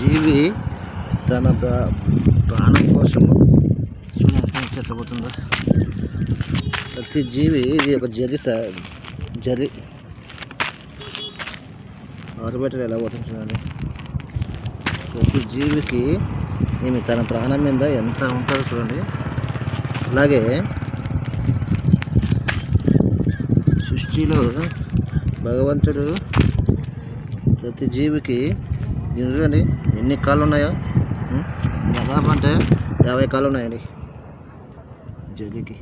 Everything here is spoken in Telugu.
జీవి తన ప్రాణం కోసం ఎట్లా పోతుందో. ప్రతి జీవి ఇది ఒక జరి ఆరుబయటలు ఎలా పోతుంది చూడండి. ప్రతి జీవికి ఈమె తన ప్రాణం మీద ఎంత ఉంటుందో చూడండి. అలాగే సృష్టిలో భగవంతుడు ప్రతి జీవికి చూడండి ఎన్ని కాళ్ళు ఉన్నాయో. దాదాపు అంటే 50 కాళ్ళు ఉన్నాయండి జలికి.